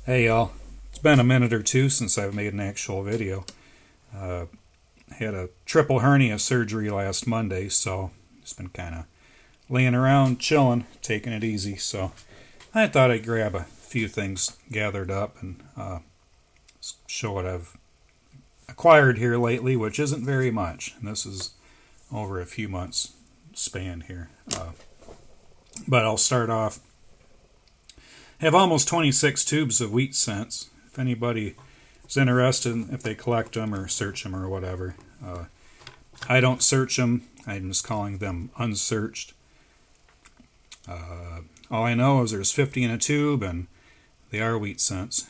Hey y'all, it's been a minute or two since I've made an actual video. I had a triple hernia surgery last Monday, so just been kind of laying around, chilling, taking it easy. So I thought I'd grab a few things gathered up and show what I've acquired here lately, which isn't very much. And this is over a few months span here. But I'll start off. I have almost 26 tubes of wheat scents. If anybody is interested, if they collect them or search them or whatever, I don't search them. I'm just calling them unsearched. All I know is there's 50 in a tube, and they are wheat scents.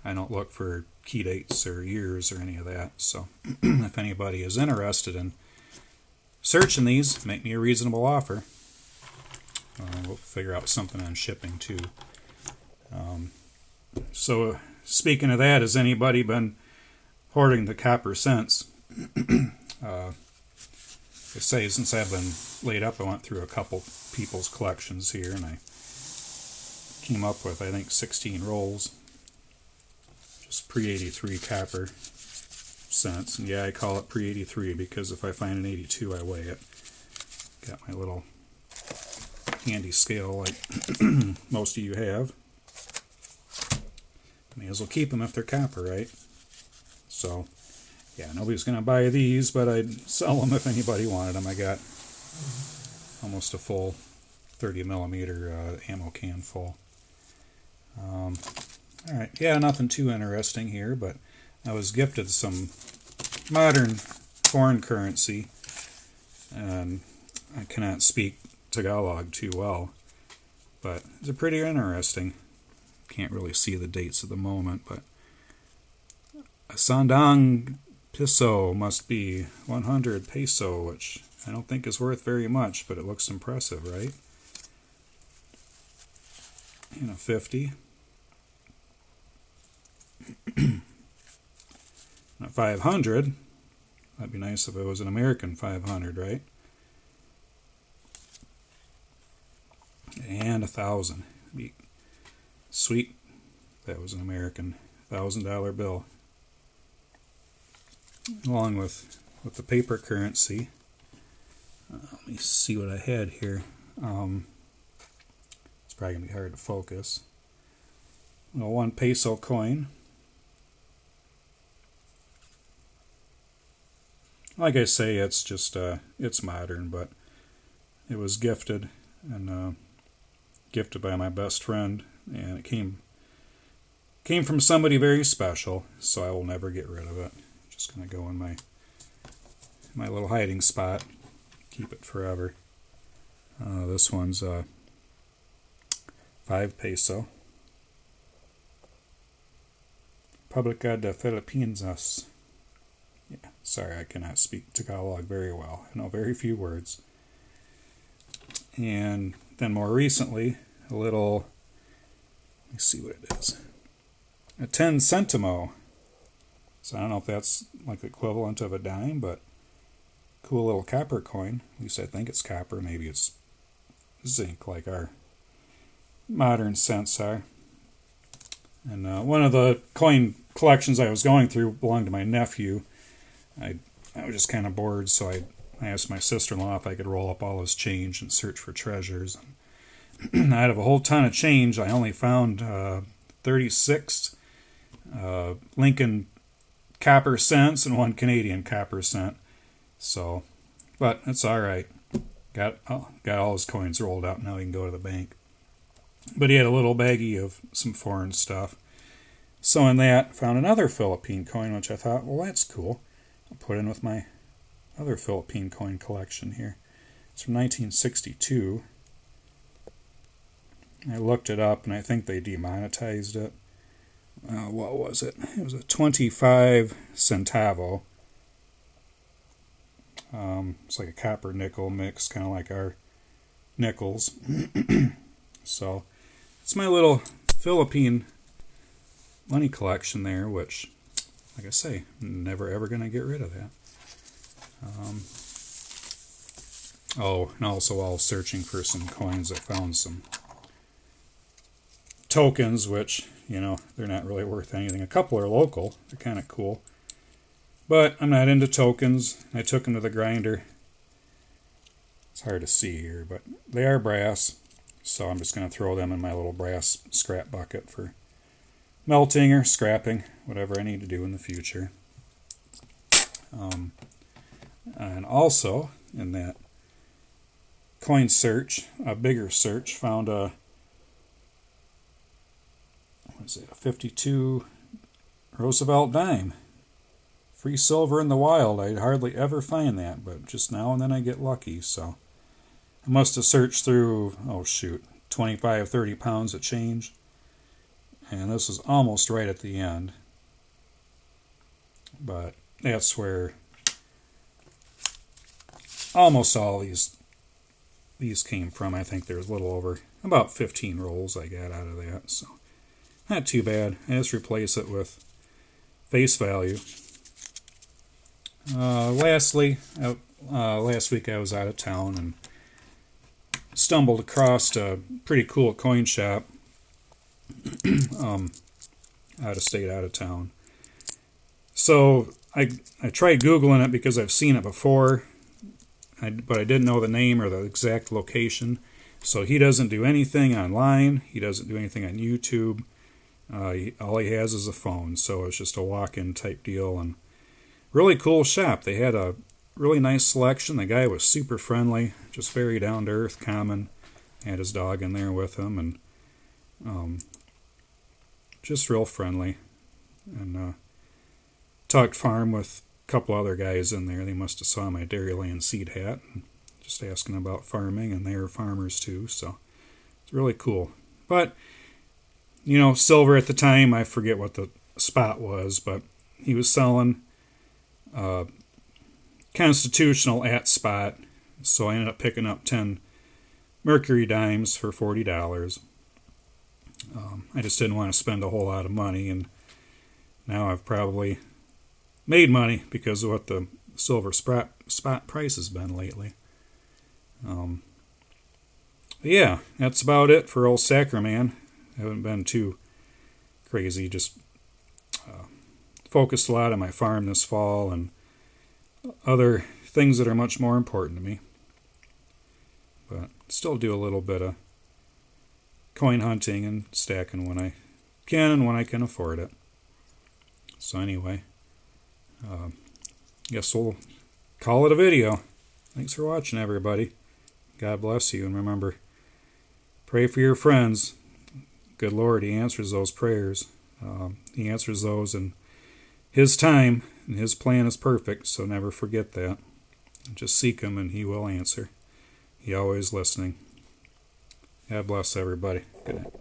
I don't look for key dates or years or any of that. So if anybody is interested in searching these, make me a reasonable offer. We'll figure out something on shipping too. So speaking of that, has anybody been hoarding the copper cents? I say since I've been laid up, I went through a couple people's collections here, and I came up with, I think, 16 rolls, just pre-83 copper cents. And yeah, I call it pre-83 because if I find an 82, I weigh it. Got my little handy scale like most of you have. May as well keep them if they're copper, right? So, yeah, nobody's going to buy these, but I'd sell them if anybody wanted them. I got almost a full 30 millimeter ammo can full. Alright, yeah, nothing too interesting here, but I was gifted some modern foreign currency, and I cannot speak Tagalog too well, but it's pretty interesting. Can't really see the dates at the moment, but a Sandang Piso must be 100 peso, which I don't think is worth very much, but it looks impressive, right? And a 50. And a 500. That'd be nice if it was an American 500, right? And 1,000. Be sweet. That was an American $1,000 bill. Along with the paper currency. Let me see what I had here. It's probably going to be hard to focus. A 1 peso coin. Like I say, it's just, it's modern, but it was gifted, and gifted by my best friend, and it came from somebody very special, so I will never get rid of it. Just gonna go in my little hiding spot, keep it forever. This one's 5 peso. Republica de Filipinas. Yeah, sorry, I cannot speak Tagalog very well. I know very few words. And then more recently, a little, let me see what it is. A 10 centimo. So I don't know if that's like the equivalent of a dime, but cool little copper coin. At least I think it's copper. Maybe it's zinc like our modern cents are. And one of the coin collections I was going through belonged to my nephew. I was just kind of bored, so I asked my sister-in-law if I could roll up all his change and search for treasures. Out of a whole ton of change, I only found 36 Lincoln copper cents and 1 Canadian copper cent. So, but it's all right. Got all his coins rolled up. Now he can go to the bank. But he had a little baggie of some foreign stuff. So in that, found another Philippine coin, which I thought, well, that's cool. I'll put in with my other Philippine coin collection here. It's from 1962. I looked it up, and I think they demonetized it. What was it? It was a 25 centavo. It's like a copper nickel mix, kind of like our nickels. So it's my little Philippine money collection there, which, like I say, never ever going to get rid of that. And also while searching for some coins, I found some tokens, which, you know, they're not really worth anything. A couple are local. They're kind of cool. But I'm not into tokens. I took them to the grinder. It's hard to see here, but they are brass. So I'm just going to throw them in my little brass scrap bucket for melting or scrapping, whatever I need to do in the future. And also, in that coin search, a bigger search, found a 52 Roosevelt dime. Free silver in the wild. I'd hardly ever find that, but just now and then I get lucky, so I must have searched through, 25, 30 pounds of change. And this is almost right at the end. But that's where almost all these came from. I think there's a little over about 15 rolls I got out of that, so not too bad. I just replace it with face value. Last week I was out of town and stumbled across a pretty cool coin shop. Out of state, out of town. So I tried Googling it because I've seen it before, but I didn't know the name or the exact location. So he doesn't do anything online. He doesn't do anything on YouTube. All he has is a phone, so it's just a walk-in type deal. And really cool shop. They had a really nice selection. The guy was super friendly, just very down-to-earth, common. Had his dog in there with him, and just real friendly. And talked farm with a couple other guys in there. They must have saw my Dairyland seed hat and just asking about farming, and they were farmers too, so it's really cool. But, you know, silver at the time, I forget what the spot was, but he was selling constitutional at spot, so I ended up picking up 10 Mercury dimes for $40. I just didn't want to spend a whole lot of money, and now I've probably made money because of what the silver spot price has been lately. Yeah, that's about it for old Sacraman. I haven't been too crazy, just focused a lot on my farm this fall and other things that are much more important to me. But still do a little bit of coin hunting and stacking when I can and when I can afford it. So anyway, guess we'll call it a video. Thanks for watching, everybody. God bless you, and remember, pray for your friends. Good Lord, He answers those prayers. He answers those in His time, and His plan is perfect, so never forget that. Just seek Him, and He will answer. He always listening. God bless everybody. Good night.